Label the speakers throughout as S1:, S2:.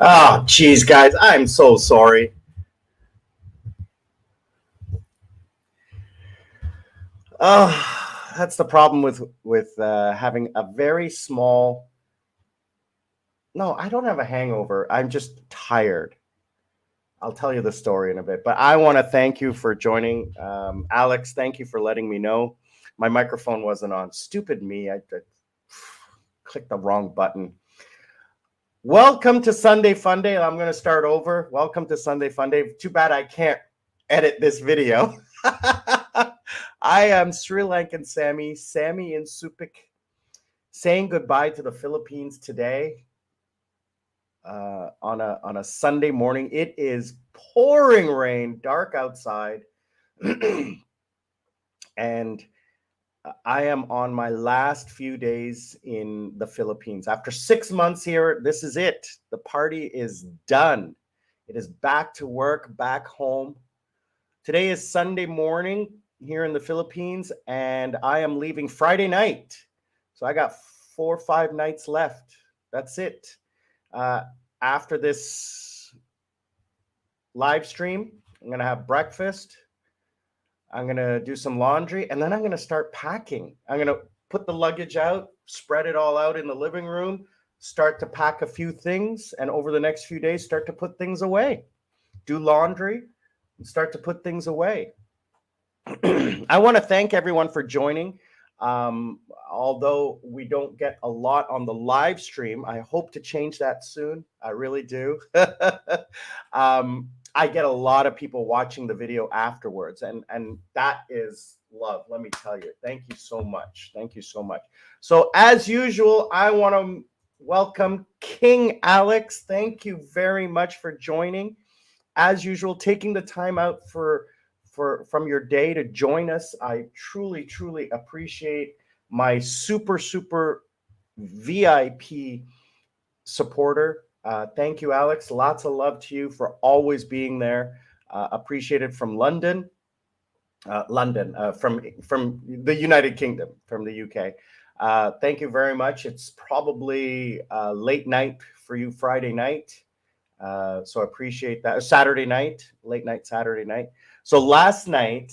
S1: Oh, geez, guys, I'm so sorry. That's the problem with having a very small. No, I don't have a hangover. I'm just tired. I'll tell you the story in a bit, but I want to thank you for joining, Alex. Thank you for letting me know my microphone wasn't on. Stupid me. I clicked the wrong button. Welcome to Sunday Funday. I'm going to start over. Welcome to Sunday Funday. Too bad I can't edit this video. I am Sri Lankan Sammy in Supik, saying goodbye to the Philippines today on a Sunday morning. It is pouring rain, dark outside, and I am on my last few days in the Philippines. After 6 months here, this is it. The party is done. It is back to work, back home. Today is Sunday morning here in the Philippines, and I am leaving Friday night. So I got 4 or 5 nights left. That's it. Uh, After this live stream, I'm going to have breakfast. I'm going to do some laundry, and then I'm going to start packing. I'm going to put the luggage out, spread it all out in the living room, start to pack a few things, and over the next few days, start to put things away. Do laundry and start to put things away. I want to thank everyone for joining. Um, Although we don't get a lot on the live stream, I hope to change that soon. I really do. I get a lot of people watching the video afterwards, and that is love. Let me tell you. Thank you so much. Thank you so much. So as usual, I want to welcome King Alex. Thank you very much for joining. As usual, taking the time out from your day to join us. I truly appreciate my super VIP supporter. Thank you, Alex. Lots of love to you for always being there. Appreciated from London, from the United Kingdom, from the UK. Thank you very much. It's probably late night for you Friday night. So I appreciate that. Saturday night, late night Saturday night. So last night,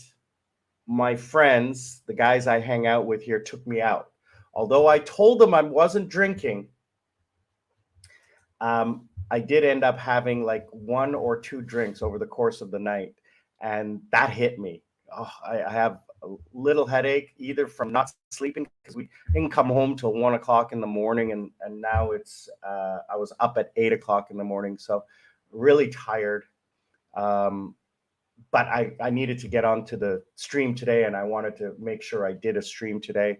S1: my friends, the guys I hang out with here, took me out. Although I told them I wasn't drinking, I did end up having like 1 or 2 drinks over the course of the night, and that hit me. Oh, I have a little headache either from not sleeping because we didn't come home till 1 o'clock in the morning, and now it's I was up at 8 o'clock in the morning, so really tired. Um, but I needed to get onto the stream today, and I wanted to make sure I did a stream today.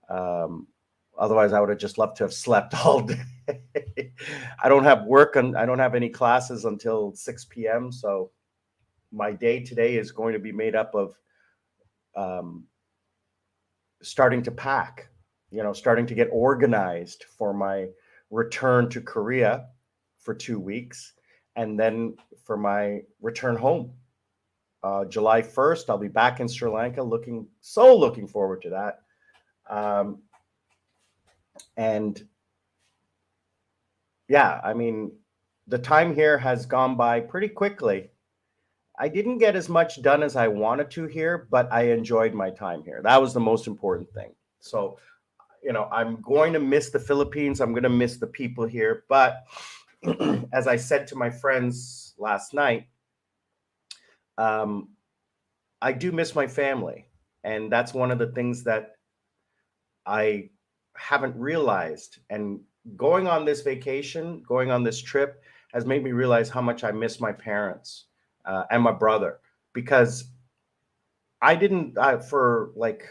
S1: Um, Otherwise, I would have just loved to have slept all day. I don't have work and I don't have any classes until 6 p.m. So my day today is going to be made up of um, starting to pack, starting to get organized for my return to Korea for 2 weeks, and then for my return home. July 1st, I'll be back in Sri Lanka. Looking forward to that. And yeah, I mean, the time here has gone by pretty quickly. I didn't get as much done as I wanted to here, but I enjoyed my time here. That was the most important thing. So, I'm going to miss the Philippines. I'm going to miss the people here. But as I said to my friends last night, um, I do miss my family. And that's one of the things that I haven't realized. And going on this vacation, going on this trip, has made me realize how much I miss my parents and my brother, because I didn't for like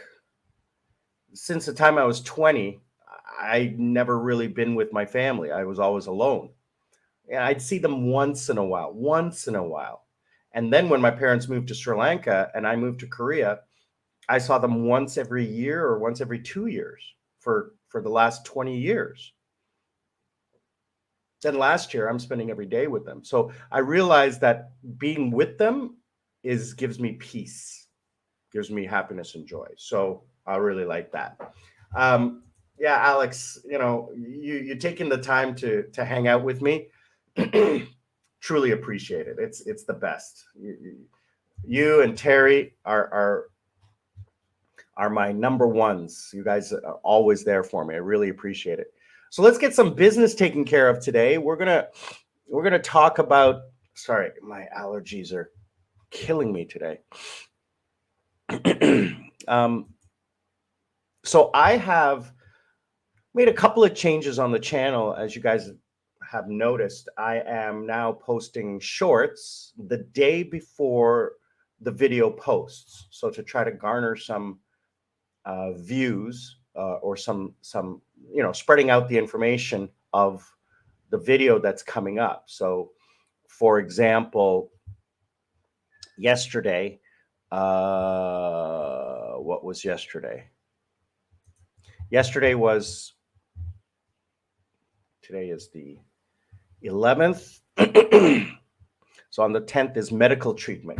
S1: since the time I was 20, I'd never really been with my family. I was always alone. And I'd see them once in a while. And then when my parents moved to Sri Lanka and I moved to Korea, I saw them once every year or once every 2 years for the last 20 years. Then last year, I'm spending every day with them. So I realized that being with them gives me peace, gives me happiness and joy. So I really like that. Yeah, Alex, you're taking the time to hang out with me, Truly appreciate it. It's the best. You and Terry are my number ones. You guys are always there for me. I really appreciate it. So let's get some business taken care of today. We're gonna talk about. Sorry, my allergies are killing me today. um, so I have made a couple of changes on the channel, as you guys have noticed. I am now posting shorts the day before the video posts, so to try to garner some views or some spreading out the information of the video that's coming up. So, for example, yesterday, what was yesterday? Yesterday was, today is the 11th. So on the 10th is medical treatment.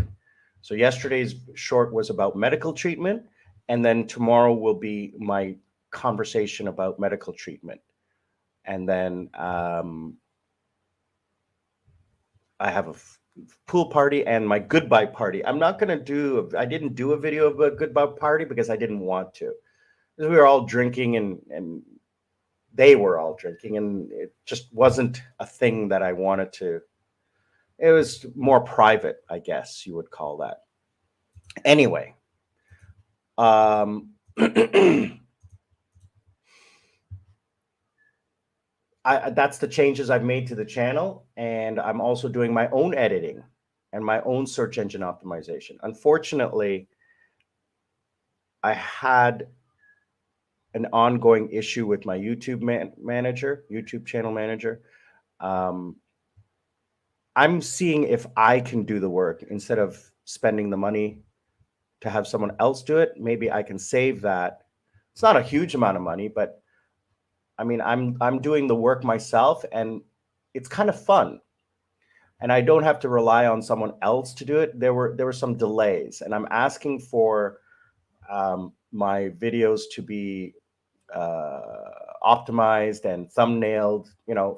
S1: So yesterday's short was about medical treatment, and then tomorrow will be my conversation about medical treatment. And then I have a pool party and my goodbye party. I didn't do a video of a goodbye party because I didn't want to. We were all drinking and they were all drinking, and it just wasn't a thing that I wanted to. It was more private, I guess you would call that. Anyway, that's the changes I've made to the channel, and I'm also doing my own editing and my own search engine optimization. Unfortunately, I had an ongoing issue with my YouTube YouTube channel manager. I'm seeing if I can do the work instead of spending the money to have someone else do it. Maybe I can save that. It's not a huge amount of money, but I mean, I'm doing the work myself, and it's kind of fun. And I don't have to rely on someone else to do it. There were some delays, and I'm asking for my videos to be optimized and thumbnailed,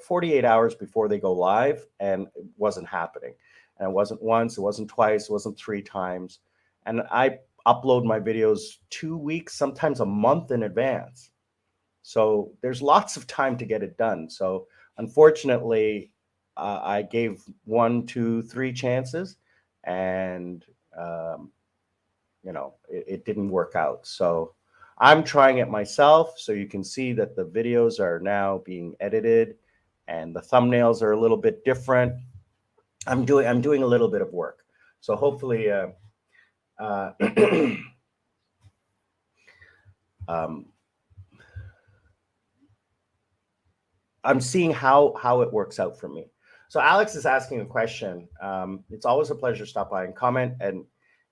S1: 48 hours before they go live, and it wasn't happening. And it wasn't once, it wasn't twice, it wasn't 3 times. And I upload my videos 2 weeks, sometimes a month in advance. So there's lots of time to get it done. So unfortunately, I gave 1, 2, 3 chances, and it didn't work out. So I'm trying it myself, so you can see that the videos are now being edited and the thumbnails are a little bit different. I'm doing a little bit of work. So hopefully I'm seeing how it works out for me. So Alex is asking a question. It's always a pleasure to stop by and comment, and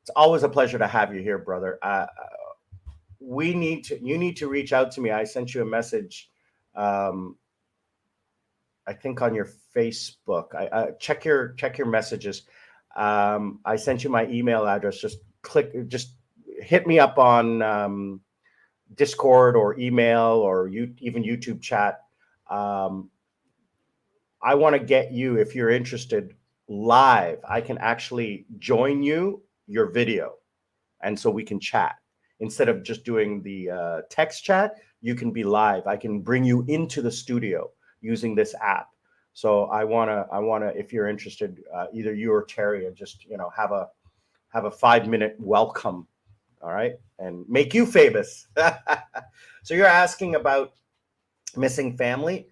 S1: it's always a pleasure to have you here, brother. You need to reach out to me. I sent you a message, I think on your Facebook. I check your messages. I sent you my email address. Just hit me up on Discord or email or even YouTube chat. I want to get you, if you're interested, live. I can actually join your video, and so we can chat. Instead of just doing the text chat, you can be live. I can bring you into the studio using this app. So I wanna, if you're interested, either you or Terry, and just have a 5-minute welcome, all right, and make you famous. So you're asking about missing family.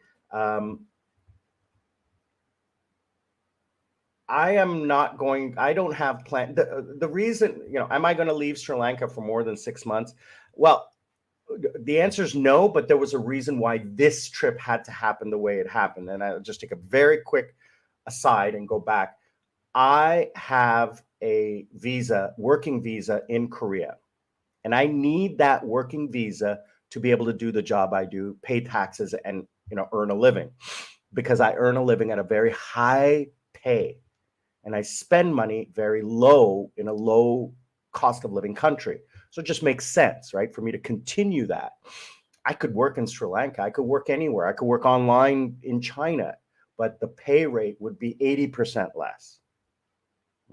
S1: I don't have plan. The reason, am I going to leave Sri Lanka for more than 6 months? Well, the answer is no, but there was a reason why this trip had to happen the way it happened. And I'll just take a very quick aside and go back. I have a working visa in Korea, and I need that working visa to be able to do the job I do, pay taxes, and earn a living, because I earn a living at a very high pay. And I spend money very low in a low cost of living country. So it just makes sense, right, for me to continue that. I could work in Sri Lanka. I could work anywhere. I could work online in China. but the pay rate would be 80% less.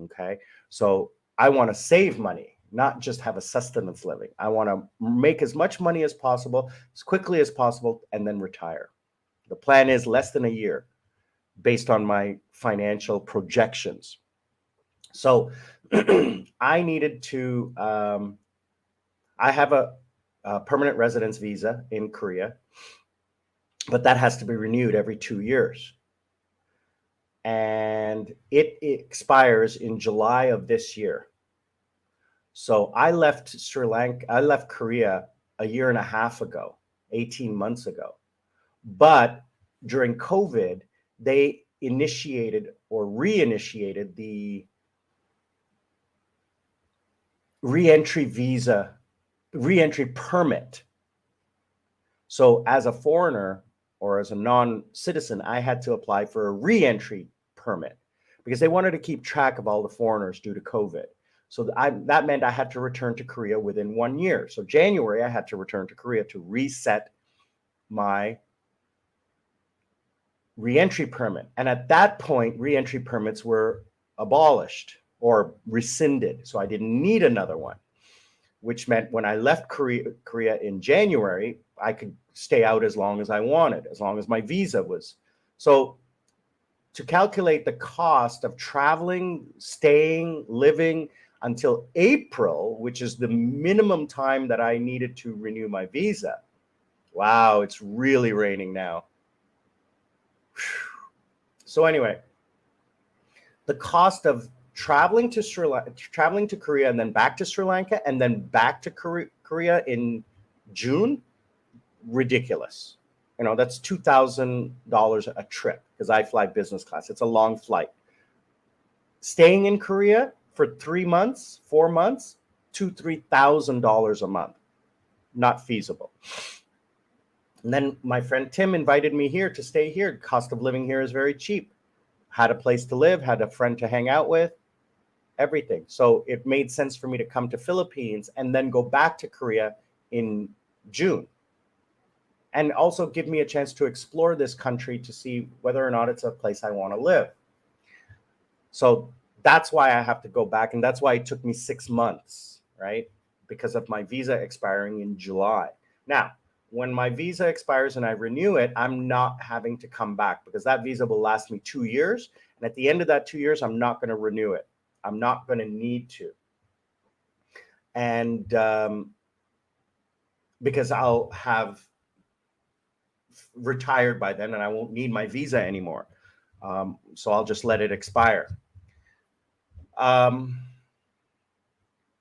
S1: Okay. So I want to save money, not just have a sustenance living. I want to make as much money as possible, as quickly as possible, and then retire. The plan is less than a year based on my financial projections. So I needed to, I have a permanent residence visa in Korea, but that has to be renewed every 2 years. And it expires in July of this year. So I left Sri Lanka, I left Korea a year and a half ago, 18 months ago. But during COVID, they initiated or reinitiated the reentry visa, reentry permit. So as a foreigner or as a non-citizen, I had to apply for a reentry permit because they wanted to keep track of all the foreigners due to COVID. So that meant I had to return to Korea within 1 year. So January, I had to return to Korea to reset my reentry permit. And at that point, reentry permits were abolished or rescinded. So I didn't need another one, which meant when I left Korea in January, I could stay out as long as I wanted, as long as my visa was. So to calculate the cost of traveling, staying, living until April, which is the minimum time that I needed to renew my visa. Wow, it's really raining now. So anyway, the cost of traveling to Korea and then back to Sri Lanka and then back to Korea in June, ridiculous. You know, that's $2,000 a trip because I fly business class. It's a long flight. Staying in Korea for 3 months, 4 months, $2,000-$3,000 a month. Not feasible. And then my friend Tim invited me here to stay here. Cost of living here is very cheap. Had a place to live, had a friend to hang out with, everything. So it made sense for me to come to Philippines and then go back to Korea in June. And also give me a chance to explore this country to see whether or not it's a place I want to live. So that's why I have to go back. And that's why it took me 6 months, right? Because of my visa expiring in July. Now, when my visa expires and I renew it, I'm not having to come back because that visa will last me 2 years. And at the end of that 2 years, I'm not going to renew it. I'm not going to need to. And because I'll have retired by then and I won't need my visa anymore. So I'll just let it expire.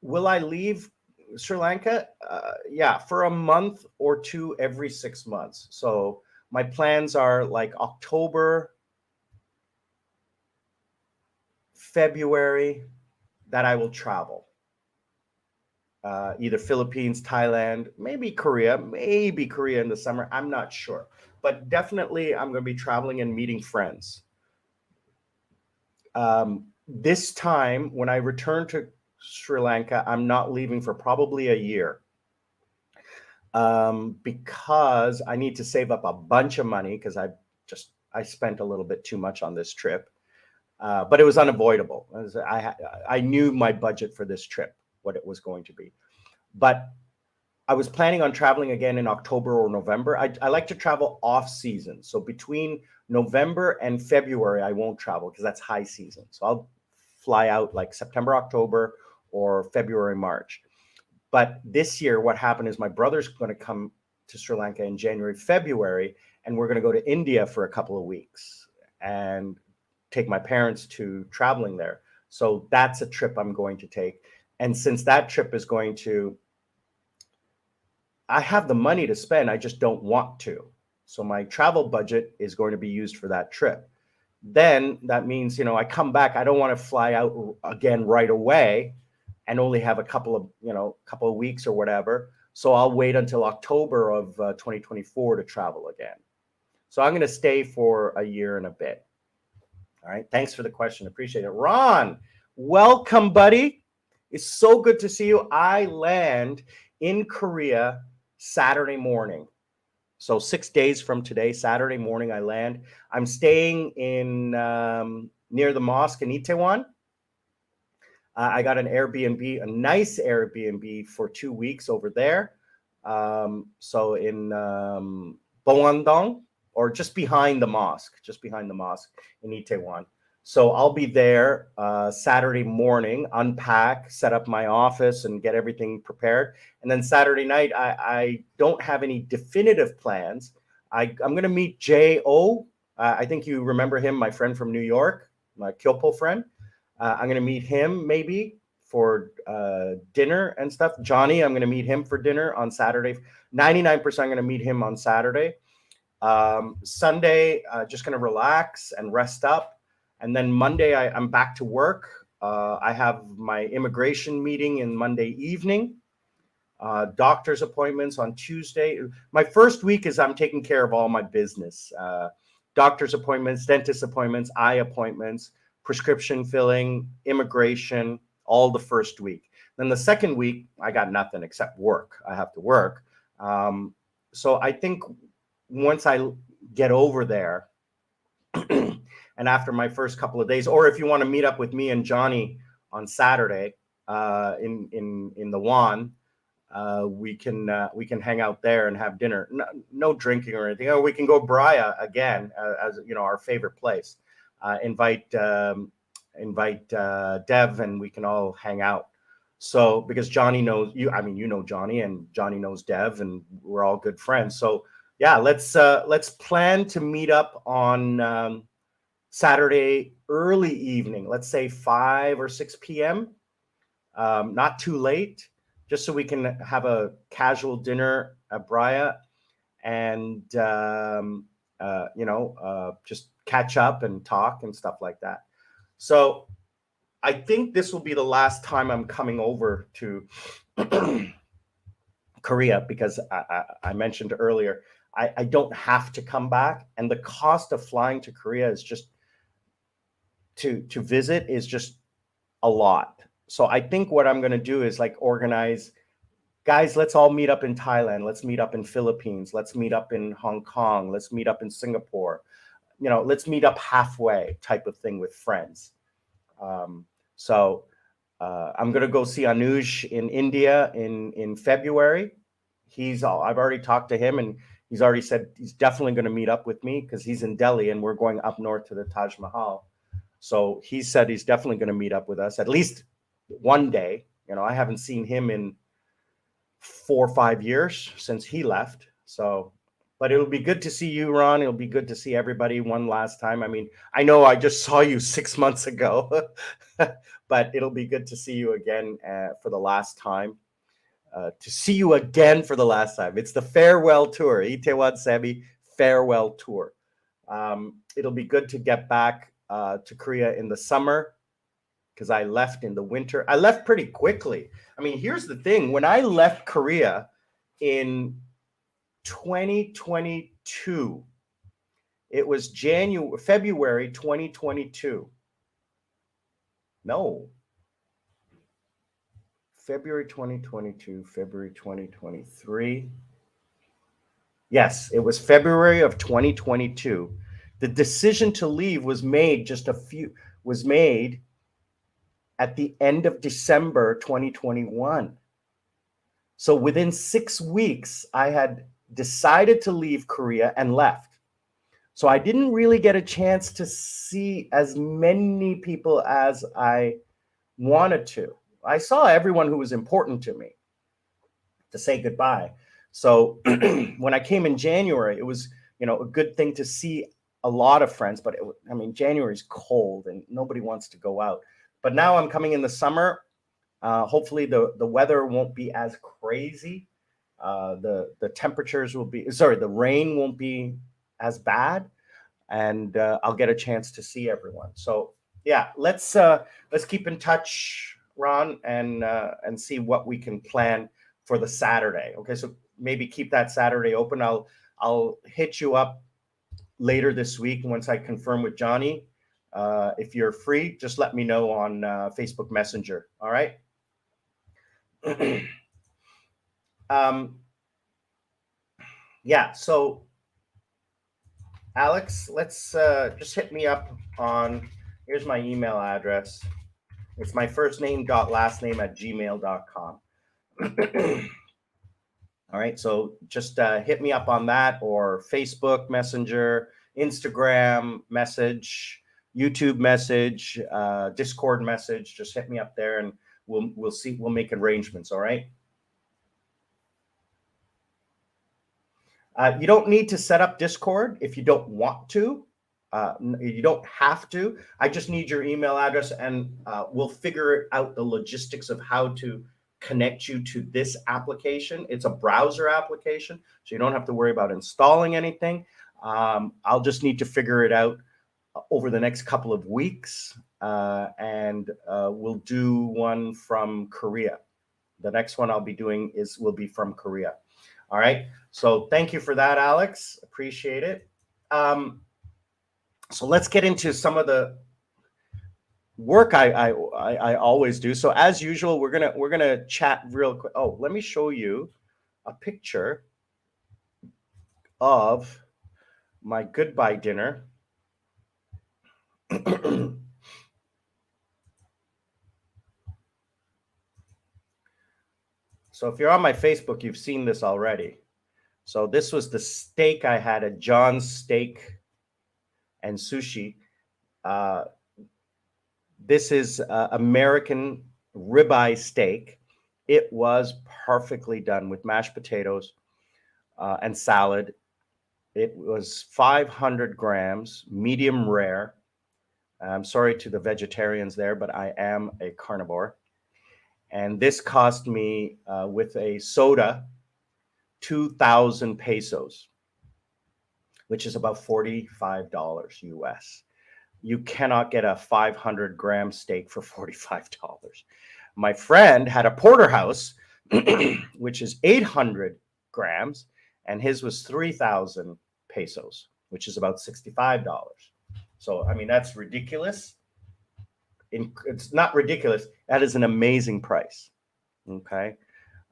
S1: Will I leave Sri Lanka? Yeah, for a month or two every 6 months. So my plans are like October, February, that I will travel. Either Philippines, Thailand, maybe Korea in the summer. I'm not sure. But definitely I'm going to be traveling and meeting friends. This time, when I return to Sri Lanka, I'm not leaving for probably a year because I need to save up a bunch of money because I spent a little bit too much on this trip. But it was unavoidable. I knew my budget for this trip, what it was going to be. But I was planning on traveling again in October or November. I like to travel off season. So between November and February, I won't travel because that's high season. So I'll fly out like September, October, or February, March. But this year, what happened is my brother's going to come to Sri Lanka in January, February, and we're going to go to India for a couple of weeks and take my parents to traveling there. So that's a trip I'm going to take. And since that trip is going to, I have the money to spend, I just don't want to. So my travel budget is going to be used for that trip. Then that means, I come back, I don't want to fly out again right away and only have a couple of weeks or whatever. So I'll wait until October of 2024 to travel again. So I'm going to stay for a year and a bit. All right. Thanks for the question. Appreciate it. Ron, welcome, buddy. It's so good to see you. I land in Korea Saturday morning. So 6 days from today, Saturday morning, I land. I'm staying in near the mosque in Itaewon. I got an Airbnb, a nice Airbnb for 2 weeks over there. So in Boandong, or just behind the mosque in Itaewon. So I'll be there Saturday morning, unpack, set up my office, and get everything prepared. And then Saturday night, I don't have any definitive plans. I'm going to meet J.O. I think you remember him, my friend from New York, my Kyopo friend. I'm going to meet him maybe for dinner and stuff. Johnny, I'm going to meet him for dinner on Saturday. 99% I'm going to meet him on Saturday. Sunday, just going to relax and rest up. And then Monday, I'm back to work. I have my immigration meeting in Monday evening. Doctor's appointments on Tuesday. My first week is I'm taking care of all my business. Doctor's appointments, dentist appointments, eye appointments, prescription filling, immigration, all the first week. Then the second week, I got nothing except work. I have to work. So I think once I get over there, and after my first couple of days, or if you want to meet up with me and Johnny on Saturday in the Juan, we can hang out there and have dinner. No drinking or anything. Or we can go Braya again, as you know, our favorite place. Invite Dev, and we can all hang out. So because Johnny knows you, I mean, you know Johnny, and Johnny knows Dev, and we're all good friends. So yeah, let's plan to meet up on Saturday early evening. Let's say 5 or 6 p.m. Not too late, just so we can have a casual dinner at Braya and just catch up and talk and stuff like that. So I think this will be the last time I'm coming over to Korea, because I mentioned earlier, I don't have to come back, and the cost of flying to Korea is just to visit is just a lot. So I think what I'm going to do is like organize, guys, let's all meet up in Thailand. Let's meet up in Philippines. Let's meet up in Hong Kong. Let's meet up in Singapore. Let's meet up halfway type of thing with friends. So I'm going to go see Anuj in India in February. I've already talked to him, and he's already said he's definitely going to meet up with me because he's in Delhi and we're going up north to the Taj Mahal. So he said he's definitely going to meet up with us at least one day. I haven't seen him in 4 or 5 years since he left. So, but it'll be good to see you, Ron. It'll be good to see everybody one last time. I mean, I know I just saw you 6 months ago, but it'll be good to see you again for the last time. It's the farewell tour, Itaewon Semi farewell tour. It'll be good to get back to Korea in the summer, because I left in the winter. I left pretty quickly. I mean, here's the thing. When I left Korea in 2022, it was February 2022. No. February 2022, February 2023. Yes, it was February of 2022. The decision to leave was made at the end of December 2021. So within 6 weeks, I had decided to leave Korea and left. So I didn't really get a chance to see as many people as I wanted to. I saw everyone who was important to me to say goodbye. So when I came in January, it was, a good thing to see a lot of friends, but January's cold and nobody wants to go out. But now I'm coming in the summer. Hopefully the weather won't be as crazy. The temperatures the rain won't be as bad, and I'll get a chance to see everyone. So yeah, let's keep in touch, Ron, and see what we can plan for the Saturday. Okay, so maybe keep that Saturday open. I'll hit you up later this week once I confirm with Johnny. If you're free, just let me know on Facebook Messenger. All right. Yeah. So Alex, let's just hit me up on, here's my email address. It's my first name dot last name at gmail.com. All right. So just hit me up on that, or Facebook Messenger, Instagram message, YouTube message, Discord message. Just hit me up there and we'll see. We'll make arrangements. All right. You don't need to set up Discord if you don't want to. You don't have to. I just need your email address, and we'll figure out the logistics of how to connect you to this application. It's a browser application, so you don't have to worry about installing anything. I'll just need to figure it out over the next couple of weeks, and we'll do one from Korea. The next one I'll be doing will be from Korea. All right. So thank you for that, Alex. Appreciate it. So let's get into some of the work I always do. So as usual, we're gonna chat real quick. Oh, let me show you a picture of my goodbye dinner. So if you're on my Facebook, you've seen this already. So this was the steak I had at John's Steak and Sushi. This is American ribeye steak. It was perfectly done with mashed potatoes and salad. It was 500 grams, medium rare. I'm sorry to the vegetarians there, but I am a carnivore. And this cost me, with a soda, 2,000 pesos, which is about $45 US. You cannot get a 500-gram steak for $45. My friend had a porterhouse, which is 800 grams, and his was 3,000 pesos, which is about $65. So, I mean, that's ridiculous. It's not ridiculous. That is an amazing price. Okay.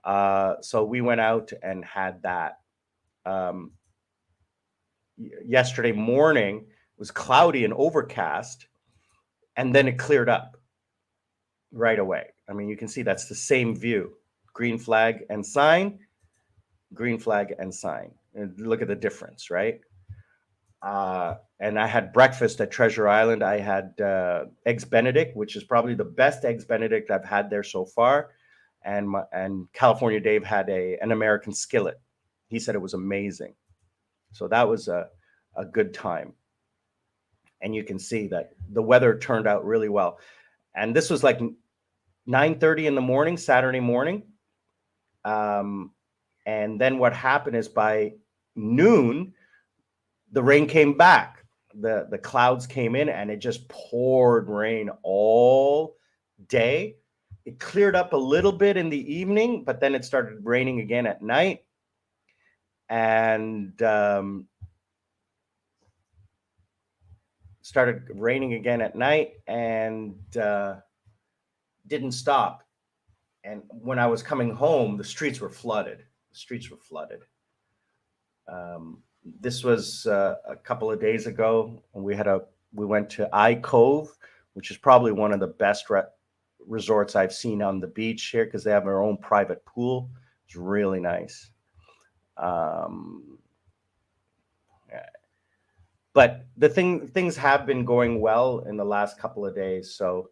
S1: So we went out and had that. Yesterday morning was cloudy and overcast, and then it cleared up right away. I mean, you can see that's the same view. Green flag and sign, green flag and sign. And look at the difference, right? And I had breakfast at Treasure Island. I had eggs Benedict, which is probably the best eggs Benedict I've had there so far. And California Dave had an American skillet. He said it was amazing. So that was a good time. And you can see that the weather turned out really well. And this was like 9:30 in the morning, Saturday morning. And then what happened is by noon, the rain came back. The clouds came in and it just poured rain all day. It cleared up a little bit in the evening, but then it started raining again at night. And started raining again at night and didn't stop. And when I was coming home, the streets were flooded. This was a couple of days ago, and we went to I Cove, which is probably one of the best resorts I've seen on the beach here because they have their own private pool. It's really nice. But things have been going well in the last couple of days. So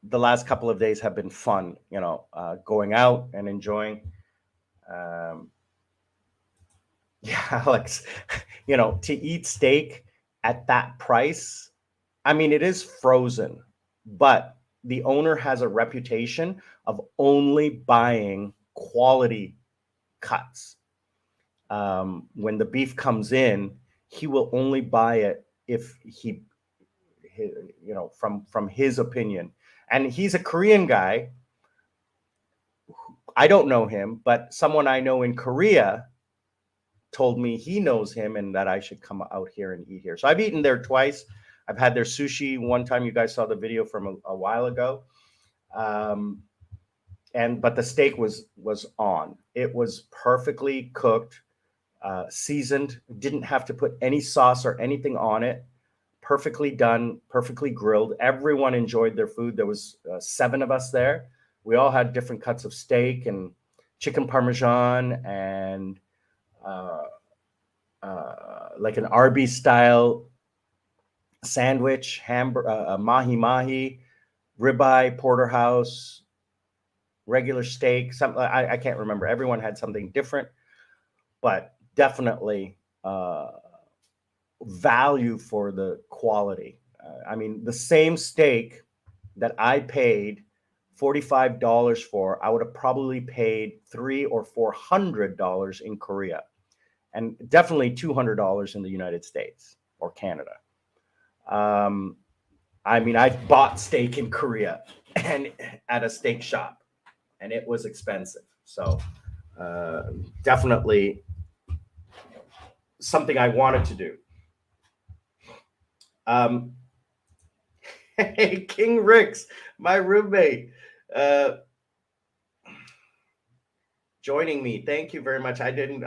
S1: the last couple of days have been fun, going out and enjoying. Yeah, Alex, to eat steak at that price, I mean, it is frozen, but the owner has a reputation of only buying quality cuts. When the beef comes in, he will only buy it if from his opinion. And he's a Korean guy. I don't know him, but someone I know in Korea told me he knows him and that I should come out here and eat here. So I've eaten there twice. I've had their sushi one time. You guys saw the video from a while ago. But the steak was on. It was perfectly cooked, seasoned. Didn't have to put any sauce or anything on it. Perfectly done, perfectly grilled. Everyone enjoyed their food. There was 7 of us there. We all had different cuts of steak and chicken parmesan and uh, like an Arby's style sandwich, mahi mahi, ribeye, porterhouse, regular steak. Something I can't remember. Everyone had something different, but definitely value for the quality. I mean, the same steak that I paid $45 for, I would have probably paid $300 or $400 in Korea, and definitely $200 in the United States or Canada. Um, I mean, I've bought steak in Korea and at a steak shop, and it was expensive. So definitely something I wanted to do. Hey, King Ricks, my roommate, uh, joining me. Thank you very much. I don't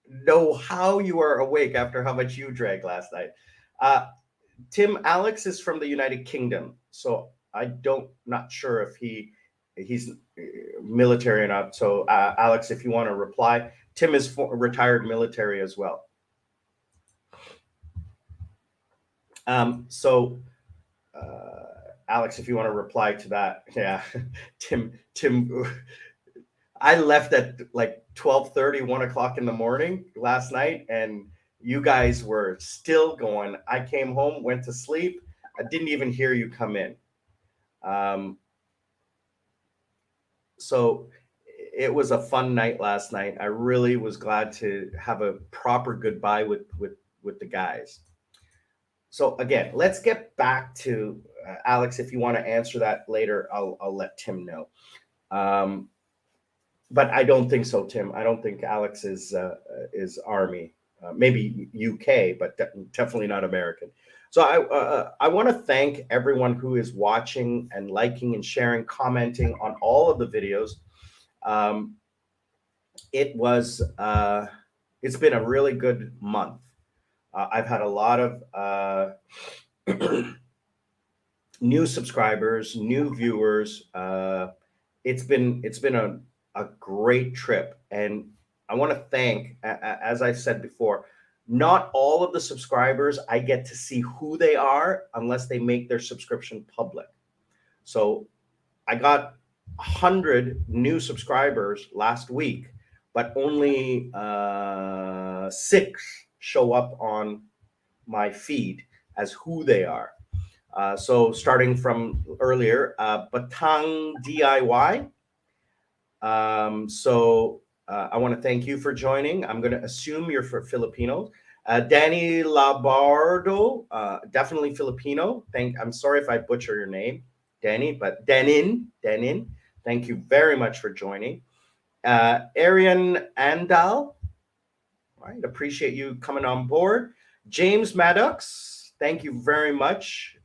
S1: know how you are awake after how much you drank last night. Uh, Tim, Alex is from the United Kingdom, so not sure if he's military or not. So, Alex, if you want to reply, Tim is retired military as well. So, Alex, if you want to reply to that, yeah, Tim, I left at like 12:30, 1 o'clock in the morning last night, and you guys were still going. I came home, went to sleep. I didn't even hear you come in. So it was a fun night last night. I really was glad to have a proper goodbye with the guys. So again, let's get back to Alex. If you want to answer that later, I'll let Tim know. But I don't think so, Tim. I don't think Alex is Army. Maybe UK, but definitely not American. So I want to thank everyone who is watching and liking and sharing, commenting on all of the videos. It's been a really good month. I've had a lot of new subscribers, new viewers. It's been a great trip, and I want to thank, as I've said before, not all of the subscribers I get to see who they are unless they make their subscription public. So I got 100 new subscribers last week, but only 6 show up on my feed as who they are. So starting from earlier, Batang DIY. I want to thank you for joining. I'm going to assume you're for Filipinos. Danny Labardo, definitely Filipino. I'm sorry if I butcher your name, Danny, but Denin, thank you very much for joining. Arian Andal, all right, appreciate you coming on board. James Maddox, thank you very much.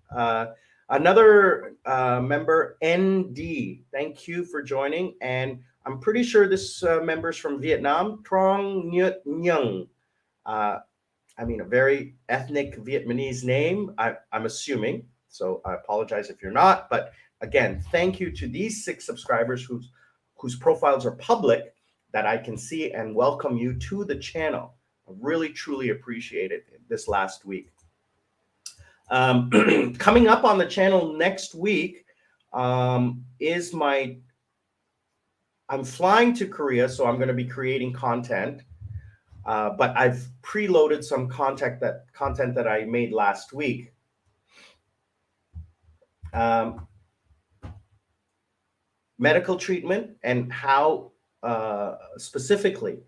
S1: Another member, ND, thank you for joining. And I'm pretty sure this member's from Vietnam, Trong Nhut Nhung. I mean, a very ethnic Vietnamese name, I'm assuming. So I apologize if you're not. But again, thank you to these 6 subscribers whose profiles are public that I can see, and welcome you to the channel. I really, truly appreciate it this last week. Coming up on the channel next week is I'm flying to Korea, so I'm going to be creating content. But I've preloaded some content that I made last week. Medical treatment and how specifically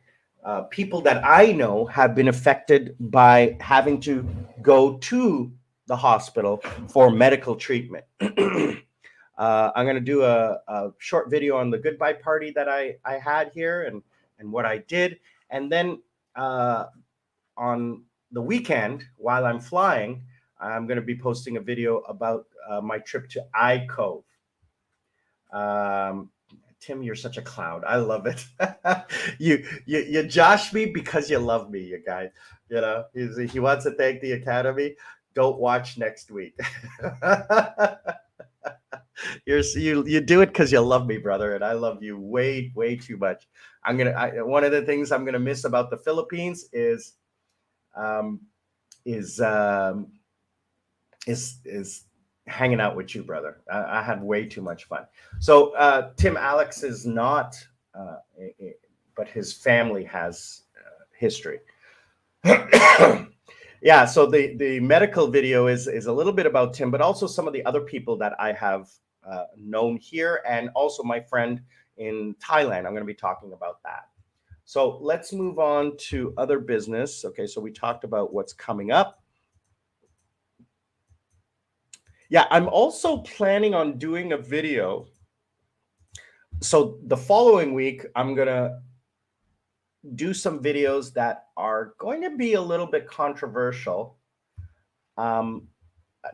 S1: people that I know have been affected by having to go to the hospital for medical treatment. I'm going to do a short video on the goodbye party that I had here and what I did. And then on the weekend, while I'm flying, I'm going to be posting a video about my trip to I Cove. Um, Tim, you're such a clown. I love it. You josh me because you love me, you guys. You know, he wants to thank the Academy. Don't watch next week. You do it because you love me, brother, and I love you way too much. One of the things I'm gonna miss about the Philippines um, is um, is hanging out with you, brother. I had way too much fun. So Tim Alex is not, but his family has history. Yeah, so the medical video is a little bit about Tim, but also some of the other people that I have known here, and also my friend in Thailand. I'm going to be talking about that. So let's move on to other business. Okay, so we talked about what's coming up. Yeah, I'm also planning on doing a video. So the following week, I'm going to do some videos that are going to be a little bit controversial.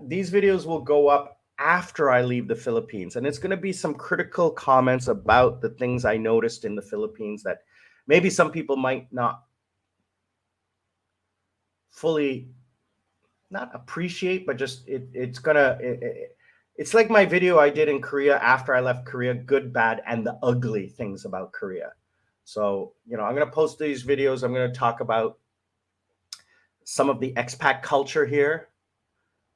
S1: These videos will go up after I leave the Philippines, and it's going to be some critical comments about the things I noticed in the Philippines that maybe some people might not fully not appreciate, but just it's like my video I did in Korea after I left Korea, good, bad, and the ugly things about Korea. So, I'm going to post these videos. I'm going to talk about some of the expat culture here.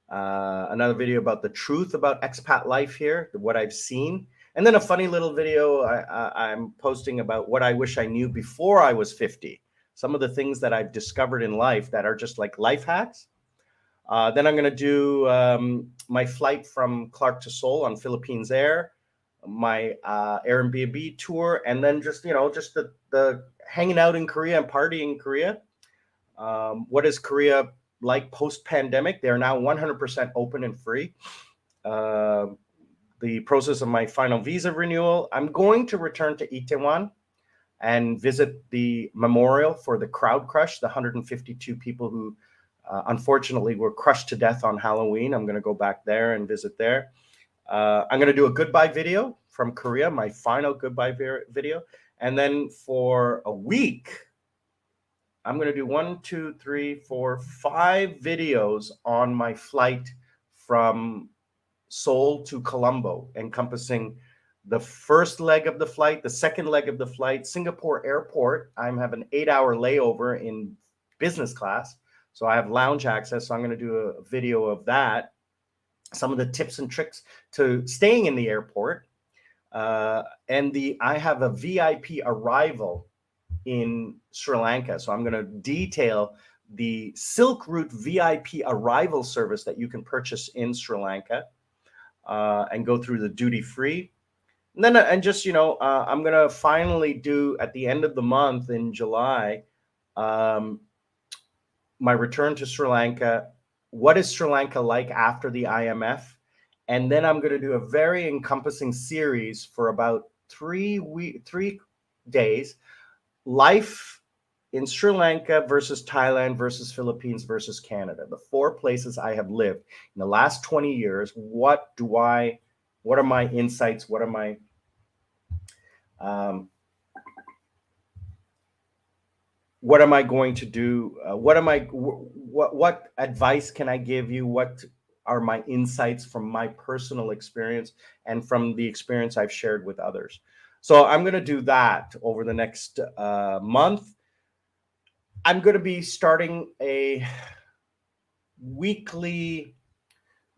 S1: Another video about the truth about expat life here, what I've seen, and then a funny little video I'm posting about what I wish I knew before I was 50. Some of the things that I've discovered in life that are just like life hacks. Then I'm going to do my flight from Clark to Seoul on Philippines Air, my Airbnb tour, and then just the hanging out in Korea and partying in Korea. What is Korea like post-pandemic? They're now 100% open and free. The process of my final visa renewal. I'm going to return to Itaewon and visit the memorial for the crowd crush, the 152 people who unfortunately were crushed to death on Halloween. I'm going to go back there and visit there. I'm going to do a goodbye video from Korea, my final goodbye video. And then for a week, I'm going to do 1, 2, 3, 4, 5 videos on my flight from Seoul to Colombo, encompassing the first leg of the flight, the second leg of the flight, Singapore airport. I'm having an 8-hour layover in business class, so I have lounge access. So I'm going to do a video of that, some of the tips and tricks to staying in the airport, and I have a VIP arrival in Sri Lanka. So I'm going to detail the Silk Route VIP arrival service that you can purchase in Sri Lanka, and go through the duty free. And then, I'm going to finally do at the end of the month in July, my return to Sri Lanka. What is Sri Lanka like after the IMF? And then I'm going to do a very encompassing series for about 3 days. Life in Sri Lanka versus Thailand versus Philippines versus Canada, the 4 places I have lived in the last 20 years. What are my insights? What are my what am I going to do? What advice can I give you? What are my insights from my personal experience and from the experience I've shared with others? So I'm going to do that over the next month. I'm going to be starting a weekly,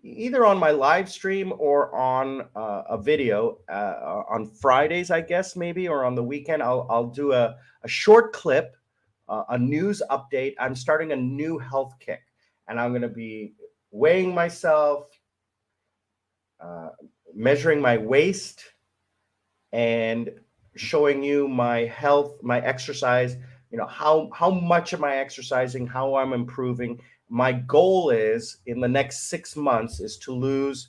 S1: either on my live stream or on a video on Fridays, I guess, maybe, or on the weekend. I'll do a short clip, a news update. I'm starting a new health kick, and I'm going to be weighing myself, measuring my waist, and showing you my health, my exercise, how much am I exercising, how I'm improving. My goal is in the next 6 months is to lose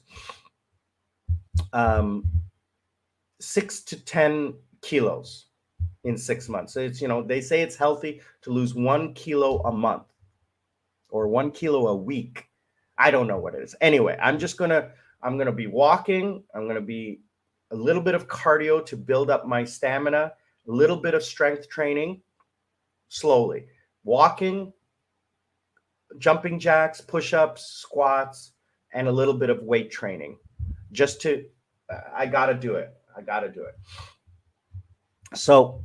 S1: 6 to 10 kilos in 6 months. So it's, they say it's healthy to lose 1 kilo a month or 1 kilo a week. I don't know what it is. Anyway, I'm gonna be walking. I'm gonna be a little bit of cardio to build up my stamina, a little bit of strength training, slowly. Walking, jumping jacks, push-ups, squats, and a little bit of weight training. Just to, I gotta do it. I gotta do it. So,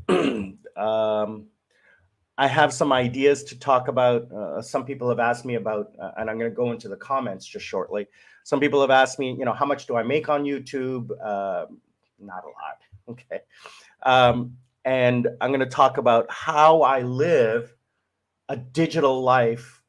S1: I have some ideas to talk about. Some people have asked me about, and I'm going to go into the comments just shortly. Some people have asked me, how much do I make on YouTube? Not a lot. Okay. And I'm going to talk about how I live a digital life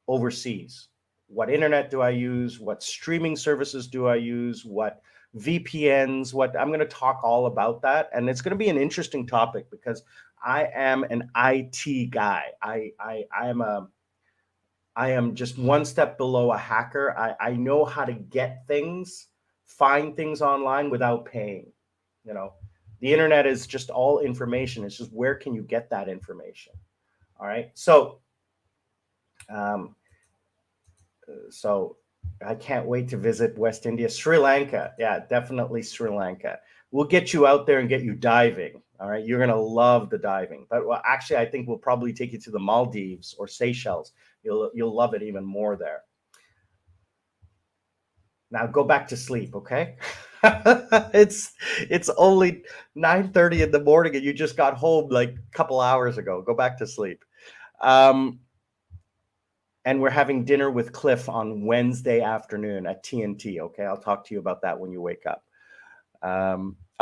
S1: overseas. What internet do I use? What streaming services do I use? What VPNs? I'm going to talk all about that. And it's going to be an interesting topic because I am an IT guy. I am just one step below a hacker. I know how to get things, find things online without paying. The internet is just all information. It's just where can you get that information? All right. So I can't wait to visit West India, Sri Lanka. Yeah, definitely Sri Lanka. We'll get you out there and get you diving. All right, you're gonna love the diving. But actually, I think we'll probably take you to the Maldives or Seychelles. You'll love it even more there. Now go back to sleep, okay? It's only 9:30 in the morning and you just got home like a couple hours ago. Go back to sleep. And we're having dinner with Cliff on Wednesday afternoon at TNT. Okay, I'll talk to you about that when you wake up.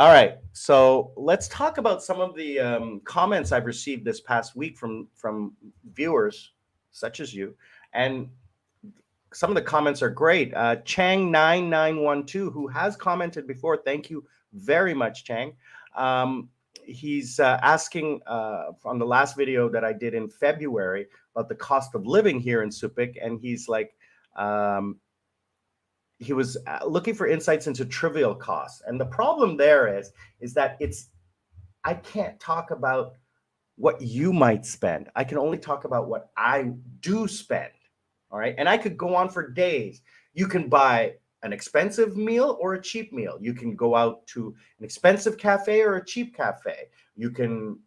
S1: All right, so let's talk about some of the comments I've received this past week from viewers such as you, and some of the comments are great. Chang9912, who has commented before, thank you very much, Chang. He's asking on the last video that I did in February about the cost of living here in Supik, and he's like, he was looking for insights into trivial costs. And the problem there is that I can't talk about what you might spend. I can only talk about what I do spend. All right. And I could go on for days. You can buy an expensive meal or a cheap meal. You can go out to an expensive cafe or a cheap cafe. You can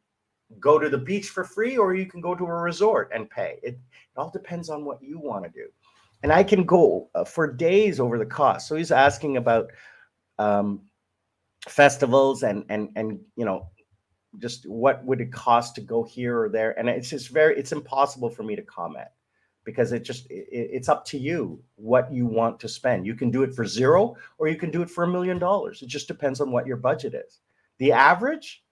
S1: go to the beach for free or you can go to a resort and pay. It all depends on what you want to do. And I can go for days over the cost. So he's asking about festivals and just what would it cost to go here or there. And it's impossible for me to comment, because it's up to you what you want to spend. You can do it for zero or you can do it for $1 million. It just depends on what your budget is. The average,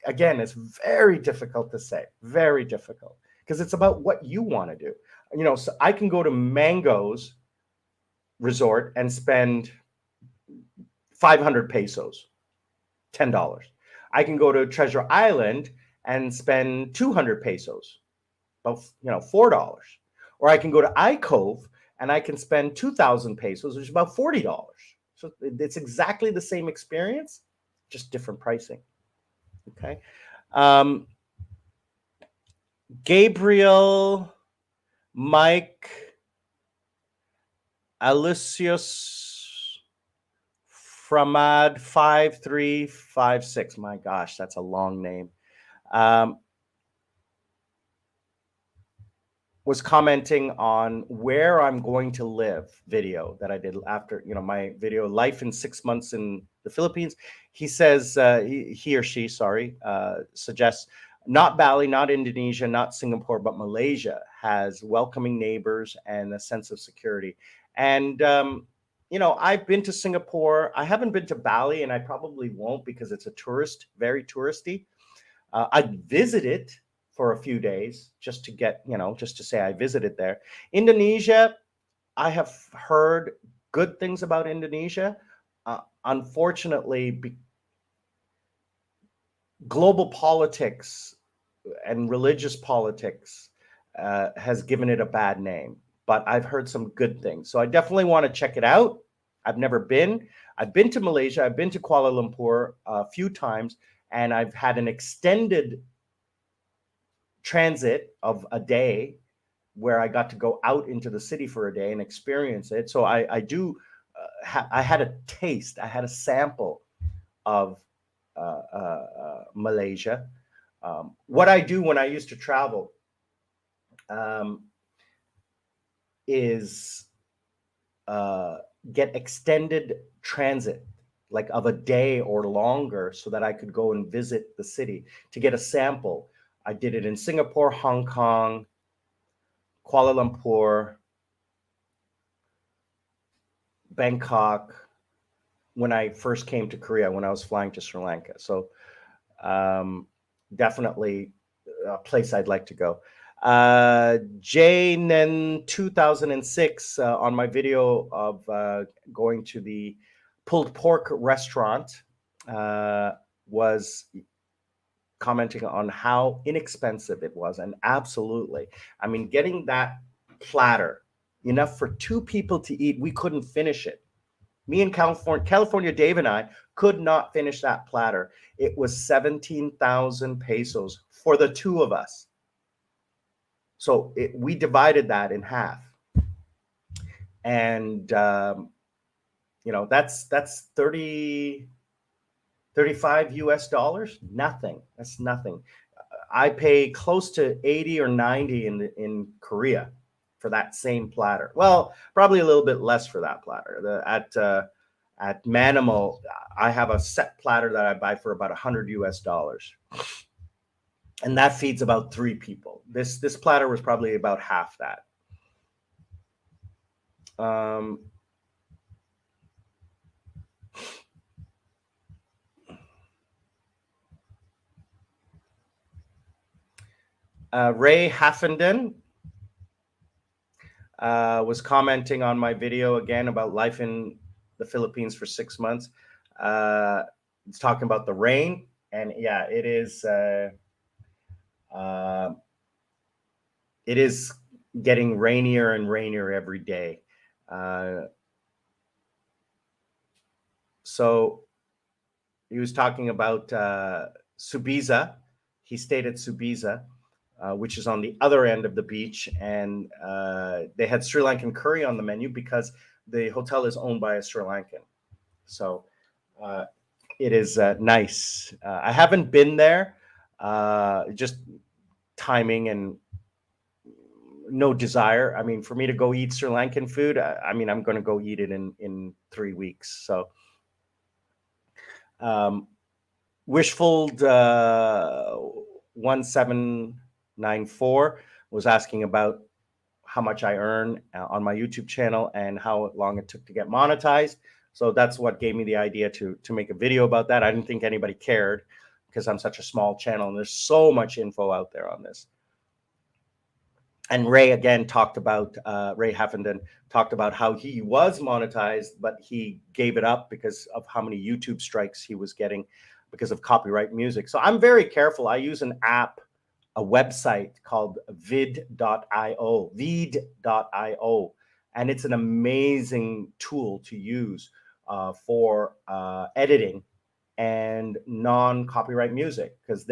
S1: again, it's very difficult to say, very difficult, because it's about what you want to do. So I can go to Mango's resort and spend 500 pesos, $10. I can go to Treasure Island and spend 200 pesos, about $4. Or I can go to iCove and I can spend 2,000 pesos, which is about $40. So it's exactly the same experience, just different pricing. Okay. Gabriel, Mike, Alucius, Framad 5356. My gosh, that's a long name. Was commenting on where I'm going to live video that I did after, my video, Life in 6 Months in the Philippines. He says, he or she, sorry, suggests not Bali, not Indonesia, not Singapore, but Malaysia has welcoming neighbors and a sense of security. And, I've been to Singapore. I haven't been to Bali, and I probably won't because it's very touristy. I visited for a few days just to get, just to say I visited there. Indonesia, I have heard good things about Indonesia. Unfortunately, global politics and religious politics has given it a bad name, but I've heard some good things. So I definitely want to check it out. I've never been. I've been to Malaysia. I've been to Kuala Lumpur a few times, and I've had an extended transit of a day where I got to go out into the city for a day and experience it. So I do. I had a taste. I had a sample of Malaysia. What I do when I used to travel um, is uh, get extended transit, like of a day or longer, so that I could go and visit the city to get a sample. I did it in Singapore, Hong Kong, Kuala Lumpur, Bangkok, when I first came to Korea, when I was flying to Sri Lanka. So um, definitely a place I'd like to go. Jane in 2006 on my video of going to the pulled pork restaurant was commenting on how inexpensive it was. And absolutely, I mean, getting that platter, enough for two people to eat, we couldn't finish it. Me and California Dave and I could not finish that platter. It was 17,000 pesos for the two of us. So we divided that in half. And, that's 35 US dollars. Nothing. That's nothing. I pay close to 80 or 90 in Korea for that same platter. Well, probably a little bit less for that platter. At Manimal, I have a set platter that I buy for about 100 US dollars, and that feeds about 3 people. This platter was probably about half that. Ray Haffenden was commenting on my video again about life in the Philippines for 6 months. It's talking about the rain, and yeah, it is getting rainier and rainier every day. So he was talking about Subiza. He stayed at Subiza, which is on the other end of the beach, and they had Sri Lankan curry on the menu because the hotel is owned by a Sri Lankan. So it is nice. I haven't been there, just timing and no desire. I mean, for me to go eat Sri Lankan food, I mean, I'm going to go eat it in 3 weeks. So Wishful 1794 was asking about how much I earn on my YouTube channel and how long it took to get monetized. So that's what gave me the idea to make a video about that. I didn't think anybody cared because I'm such a small channel and there's so much info out there on this. And Ray again talked about, Ray Haffenden talked about how he was monetized, but he gave it up because of how many YouTube strikes he was getting because of copyright music. So I'm very careful. I use an app, a website called vid.io, and it's an amazing tool to use for editing and non-copyright music, because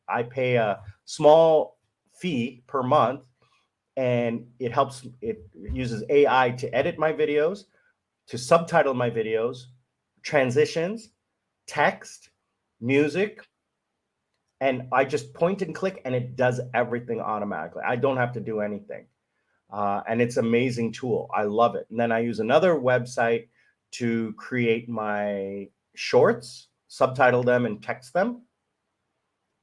S1: I pay a small fee per month, and it uses AI to edit my videos, to subtitle my videos, transitions, text, music, and I just point and click and it does everything automatically. I don't have to do anything. And it's an amazing tool. I love it. And then I use another website to create my shorts, subtitle them and text them.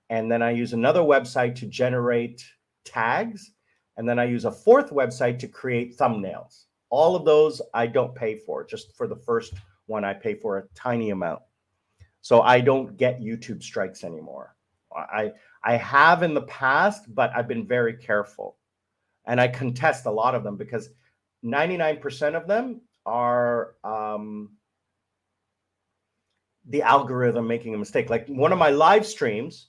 S1: And then I use another website to generate tags. And then I use a fourth website to create thumbnails. All of those I don't pay for. Just for the first one, I pay for a tiny amount. So I don't get YouTube strikes anymore. I have in the past, but I've been very careful. And I contest a lot of them because 99% of them are the algorithm making a mistake. Like one of my live streams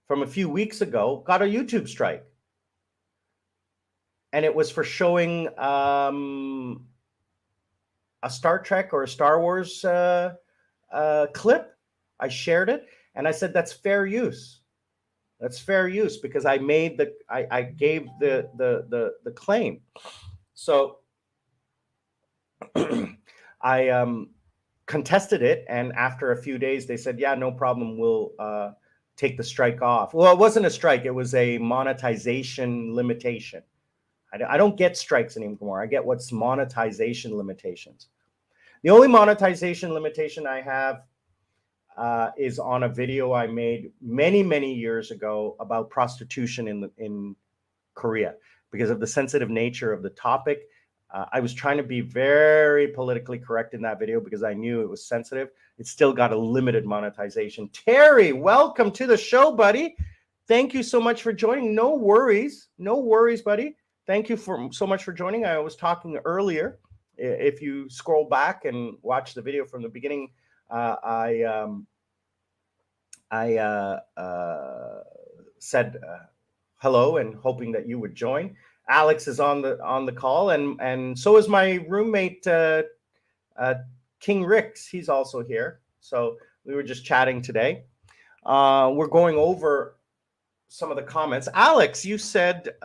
S1: from a few weeks ago got a YouTube strike. And it was for showing a Star Trek or a Star Wars clip. I shared it and I said, that's fair use. That's fair use because I made I gave the claim. So I contested it, and after a few days, they said, "Yeah, no problem. We'll take the strike off." Well, it wasn't a strike; it was a monetization limitation. I don't get strikes anymore. I get what's monetization limitations. The only monetization limitation I have is on a video I made many years ago about prostitution in Korea. Because of the sensitive nature of the topic, I was trying to be very politically correct in that video because I knew it was sensitive. It still got a limited monetization. Terry, welcome to the show, buddy. Thank you so much for joining. No worries, buddy. Thank you so much for joining. I was talking earlier. If you scroll back and watch the video from the beginning, I said hello and hoping that you would join. Alex is on the call, and so is my roommate King Ricks. He's also here. So we were just chatting today. We're going over some of the comments. Alex, you said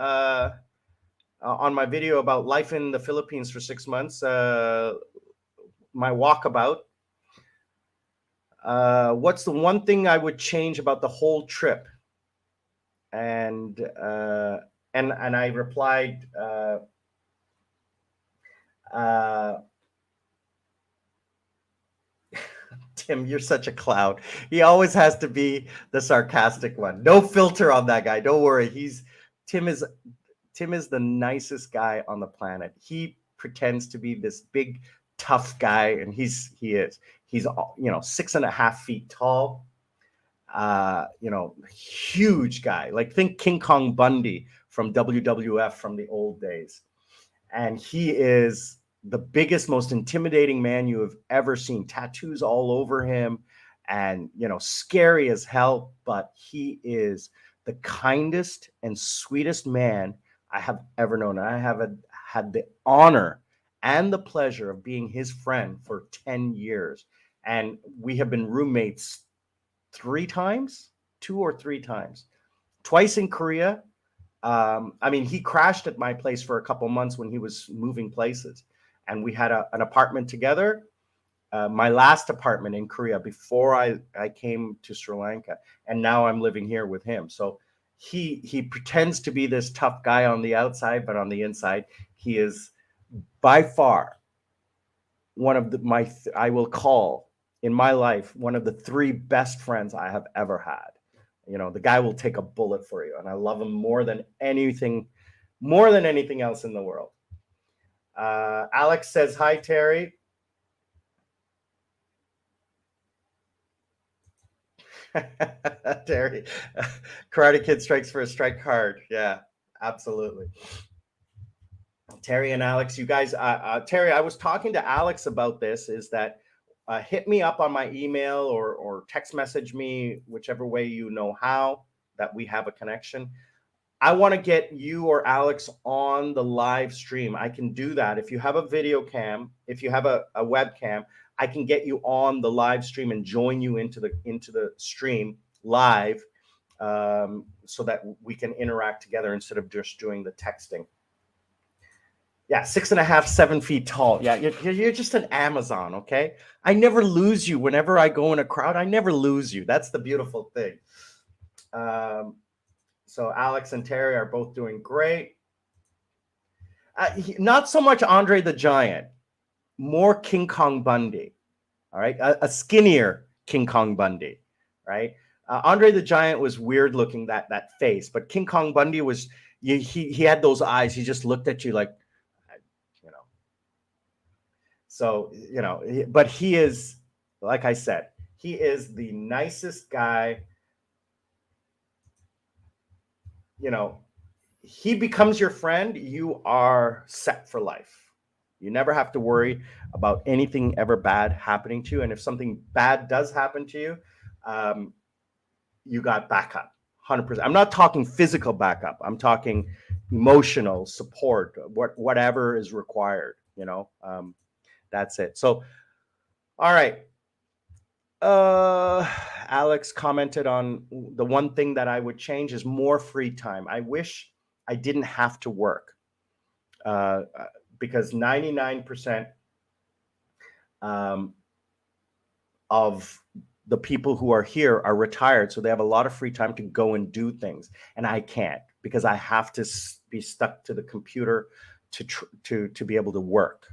S1: on my video about life in the Philippines for 6 months, my walkabout. What's the one thing I would change about the whole trip? And I replied, Tim, you're such a clown. He always has to be the sarcastic one. No filter on that guy. Don't worry. Tim is the nicest guy on the planet. He pretends to be this big tough guy, and he is. He's 6.5 feet tall. Huge guy. Like think King Kong Bundy from WWF from the old days. And he is the biggest, most intimidating man you have ever seen. Tattoos all over him and, scary as hell. But he is the kindest and sweetest man I have ever known. I have had the honor and the pleasure of being his friend for 10 years. And we have been roommates 2 or 3 times, twice in Korea. He crashed at my place for a couple months when he was moving places, and we had an apartment together. My last apartment in Korea before I came to Sri Lanka, and now I'm living here with him. So he pretends to be this tough guy on the outside, but on the inside, he is by far one of I will call in my life one of the 3 best friends I have ever had. The guy will take a bullet for you, and I love him more than anything else in the world. Alex says, hi, Terry. Terry, Karate Kid strikes for a strike hard. Yeah, absolutely. Terry and Alex, you guys, Terry, I was talking to Alex about this, is that hit me up on my email or text message me, whichever way you know how, that we have a connection. I want to get you or Alex on the live stream. I can do that. If you have a video cam, if you have a webcam, I can get you on the live stream and join you into the stream live, so that we can interact together instead of just doing the texting. Yeah, 6.5, 7 feet tall. Yeah, you're just an Amazon, okay? I never lose you. Whenever I go in a crowd, I never lose you. That's the beautiful thing. So Alex and Terry are both doing great. Not so much Andre the Giant, more King Kong Bundy. All right, a skinnier King Kong Bundy, right? Andre the Giant was weird looking, that face, but King Kong Bundy was he had those eyes. He just looked at you like. So, but he is, like I said, he is the nicest guy. He becomes your friend, you are set for life. You never have to worry about anything ever bad happening to you. And if something bad does happen to you, you got backup, 100%. I'm not talking physical backup. I'm talking emotional support, whatever is required, That's it. So, all right. Alex commented on the one thing that I would change is more free time. I wish I didn't have to work, uh, because 99% um, of the people who are here are retired, so they have a lot of free time to go and do things, and I can't because I have to be stuck to the computer to be able to work.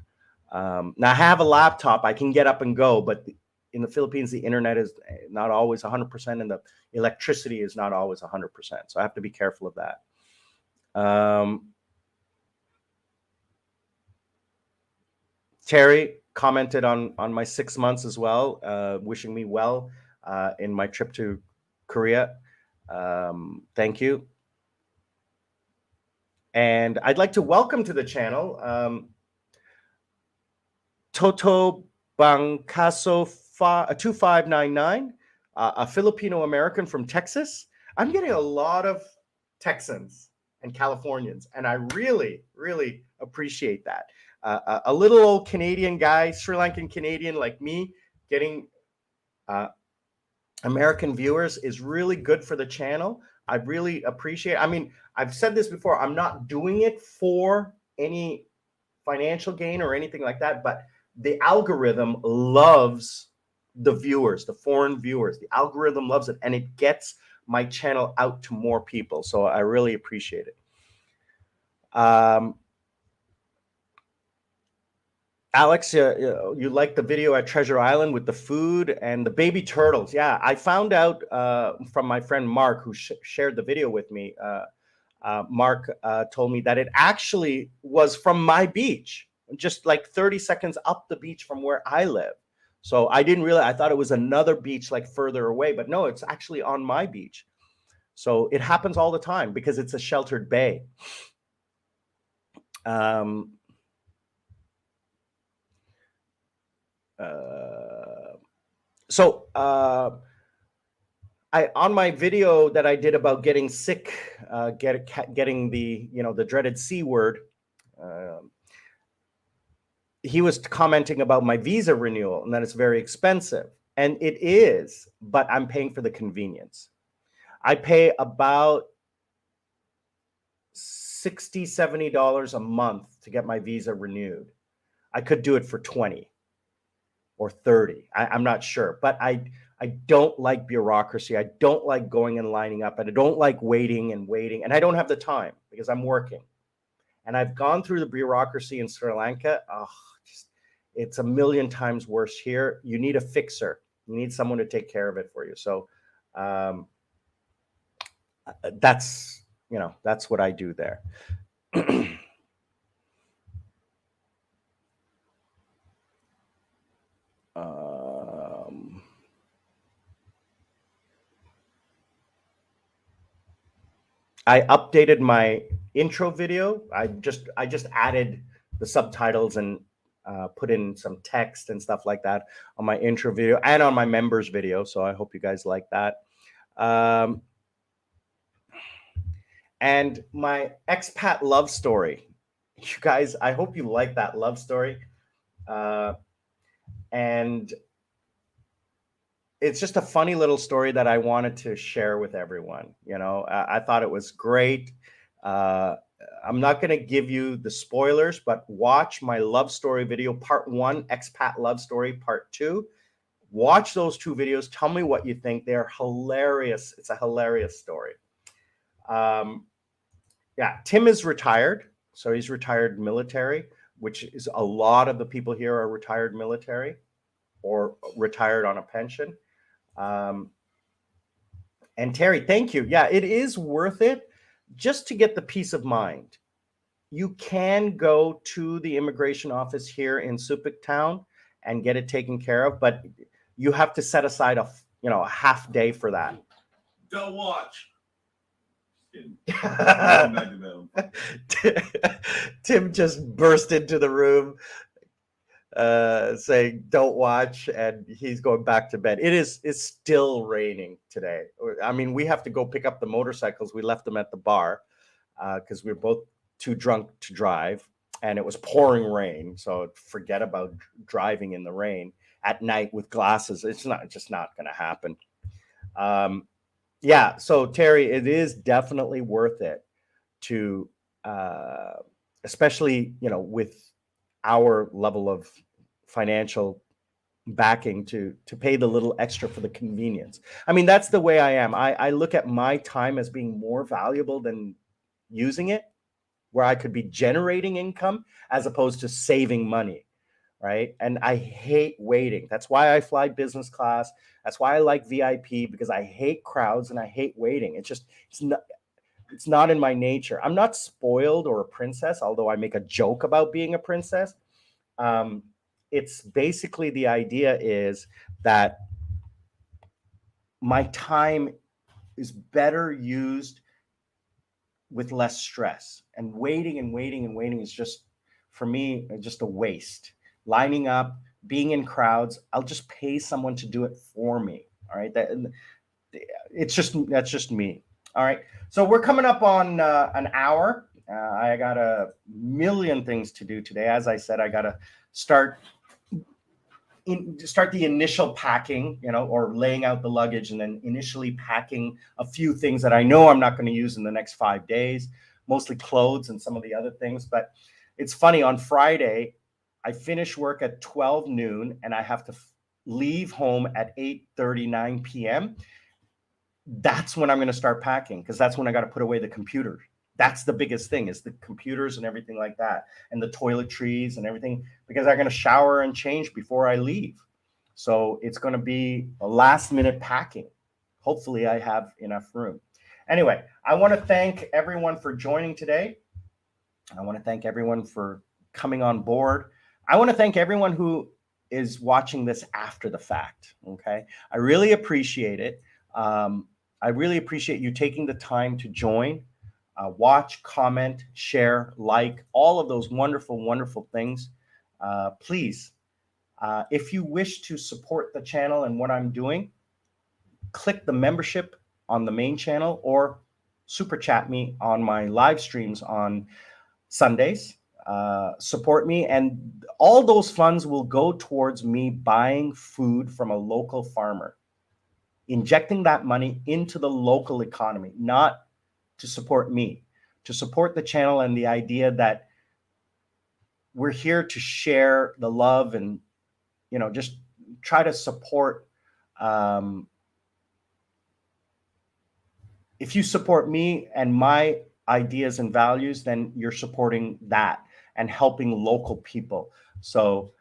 S1: Now I have a laptop, I can get up and go, but in the Philippines, the internet is not always 100%, and the electricity is not always 100%. So I have to be careful of that. Terry commented on my 6 months as well, wishing me well in my trip to Korea. Thank you. And I'd like to welcome to the channel Toto Bangkaso 2599, a Filipino American from Texas. I'm getting a lot of Texans and Californians, and I really, really appreciate that. A little old Canadian guy, Sri Lankan Canadian like me, getting American viewers is really good for the channel. I really appreciate it. I mean, I've said this before, I'm not doing it for any financial gain or anything like that, but the algorithm loves the viewers, the foreign viewers. The algorithm loves it, and it gets my channel out to more people. So I really appreciate it. Alex, you liked the video at Treasure Island with the food and the baby turtles. Yeah, I found out from my friend Mark, who shared the video with me. Mark told me that it actually was from my beach, just like 30 seconds up the beach from where I live. So I didn't realize, I thought it was another beach like further away, but no, it's actually on my beach. So it happens all the time because it's a sheltered bay. I on my video that I did about getting sick, getting the the dreaded C word, he was commenting about my visa renewal and that it's very expensive, and it is, but I'm paying for the convenience. I pay about $60-$70 a month to get my visa renewed. I could do it for 20 or 30. I'm not sure, but I don't like bureaucracy. I don't like going and lining up, and I don't like waiting, and I don't have the time because I'm working. And I've gone through the bureaucracy in Sri Lanka. Oh, it's a million times worse here. You need a fixer. You need someone to take care of it for you. So that's that's what I do there. I updated my intro video. I just added the subtitles and put in some text and stuff like that on my intro video and on my members video. So I hope you guys like that. And my expat love story. You guys, I hope you like that love story. And it's just a funny little story that I wanted to share with everyone. I thought it was great. I'm not going to give you the spoilers, but watch my love story video, part 1, expat love story, part 2. Watch those 2 videos. Tell me what you think. They're hilarious. It's a hilarious story. Yeah, Tim is retired. So he's retired military, which is a lot of the people here are retired military or retired on a pension. And Terry, thank you. Yeah, it is worth it just to get the peace of mind. You can go to the immigration office here in Subic Town and get it taken care of, but you have to set aside a half day for that.
S2: Don't watch.
S1: Tim just burst into the room saying don't watch, and he's going back to bed. It's still raining today. I mean, we have to go pick up the motorcycles. We left them at the bar because we're both too drunk to drive. and it was pouring rain. So forget about driving in the rain at night with glasses. It's just not going to happen. Um, yeah. So Terry, it is definitely worth it to, uh, especially with our level of financial backing to pay the little extra for the convenience. I mean, that's the way I am. I look at my time as being more valuable than using it, where I could be generating income as opposed to saving money, right? And I hate waiting. That's why I fly business class. That's why I like VIP, because I hate crowds and I hate waiting. It's not in my nature. I'm not spoiled or a princess, although I make a joke about being a princess. Um, it's basically, the idea is that my time is better used with less stress, and waiting and waiting and waiting is just, for me, just a waste. Lining up, being in crowds, I'll just pay someone to do it for me. All right, that's just me. All right, so we're coming up on an hour. I got a million things to do today. As I said, I got to start start the initial packing, or laying out the luggage, and then initially packing a few things that I know I'm not going to use in the next 5 days, mostly clothes and some of the other things. But it's funny, on Friday, I finish work at 12 noon and I have to leave home at 8:39 p.m. That's when I'm going to start packing, because that's when I got to put away the computer. That's the biggest thing, is the computers and everything like that, and the toiletries and everything, because I'm going to shower and change before I leave. So it's going to be a last minute packing. Hopefully I have enough room. Anyway, I want to thank everyone for joining today. I want to thank everyone for coming on board. I want to thank everyone who is watching this after the fact. Okay. I really appreciate it. I really appreciate you taking the time to join, watch, comment, share, like, all of those wonderful, wonderful things. Please, if you wish to support the channel and what I'm doing, click the membership on the main channel, or super chat me on my live streams on Sundays. Support me, and all those funds will go towards me buying food from a local farmer, injecting that money into the local economy, not to support me, to support the channel and the idea that we're here to share the love and, just try to support. Um, if you support me and my ideas and values, then you're supporting that and helping local people. So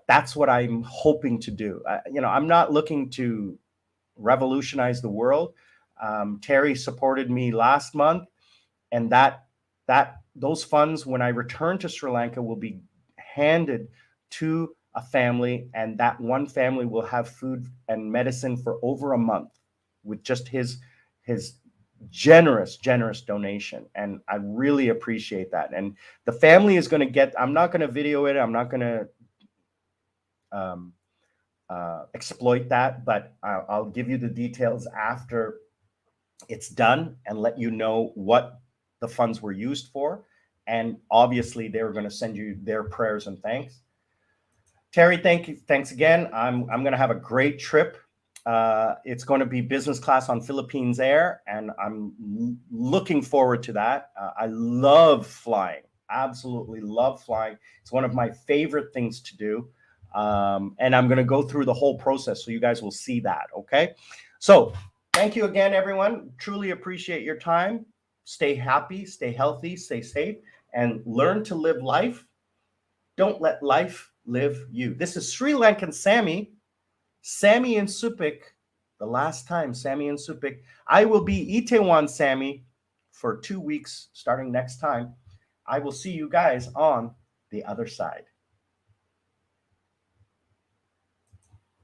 S1: that's what I'm hoping to do. I'm not looking to revolutionize the world. Terry supported me last month, and that those funds, when I return to Sri Lanka, will be handed to a family, and that one family will have food and medicine for over a month, with just his generous donation. And I really appreciate that. And the family is going to get, I'm not going to video it, I'm not going to um, exploit that, but I'll give you the details after it's done and let you know what the funds were used for. And obviously they're going to send you their prayers and thanks. Terry, thank you. Thanks again. I'm going to have a great trip. It's going to be business class on Philippines Air, and I'm looking forward to that. I love flying. Absolutely love flying. It's one of my favorite things to do. And I'm going to go through the whole process so you guys will see that. Okay. So thank you again, everyone. Truly appreciate your time. Stay happy, stay healthy, stay safe, and learn to live life. Don't let life live you. This is Sri Lankan Sammy and Supik. The last time, Sammy and Supik. I will be Itaewon Sammy for 2 weeks starting next time. I will see you guys on the other side.